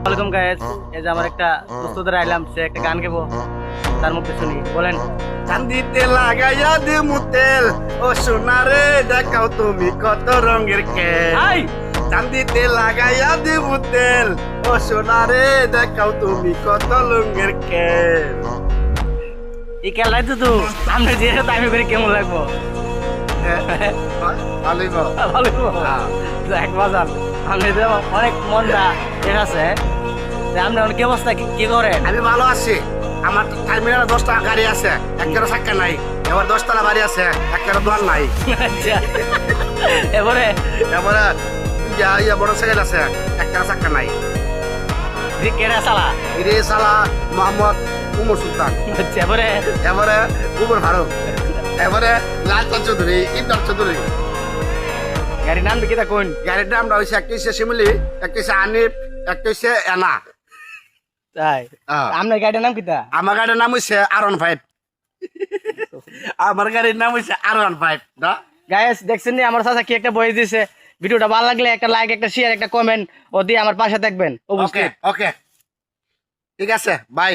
Welcome guys, এই যে আমার একটা দোস্তদের আইলাম, সে একটা গান গাবো, তার মুখে শুনি। বলেন। চান্দিতে লাগাইয়া দিমু তেল, ও সোনারে দেখাও তুমি কত রঙের কেল। আই চান্দিতে লাগাইয়া দিমু তেল, ও সোনারে দেখাও তুমি কত রঙের কেল। এই খেলাই তো আমরা যে আমি করে কেমন লাগবো? ভালোই বল। ভালো এক বাজার আমি তো অনেক মনটা ঠিক আছে। আমরা কি অবস্থা, কি করেন? আমি ভালো আছি। আমার টার্মিনালে 10টা গাড়ি আছে, একটা চাক্কা নাই। এবার 10তলা বাড়ি আছে, একটা দোয়ার নাই। আচ্ছা, এবারে এবারে ইয়া বড় সাইকেল আছে, একটা চাক্কা নাই। কেরা চালা। ইরে সালা মোহাম্মদ উমর সুলতান। আচ্ছা, এবারে এবারে উমর ফারুক। এবারে লালচাঁদ চৌধুরী, ইমদাদ চৌধুরী। গাড়ির নাম কি তা কোন? গাড়ির নামটা হয়েছে একটা হচ্ছে শিমুলি, একটা হচ্ছে আনিফ, একটা হচ্ছে এনা। তাই আপনার গাড়ির নাম কি তা? আমার গাড়ির নাম হচ্ছে R15। আমার গাড়ির নাম হচ্ছে R15 না। গাইস দেখছেন নি আমার চাচা কি একটা বয়স দিছে। ভিডিওটা ভালো লাগলে একটা লাইক, একটা শেয়ার, একটা কমেন্ট ও দিয়ে আমার পাশে থাকবেন ওকে অবশ্যই। ওকে ঠিক আছে, বাই।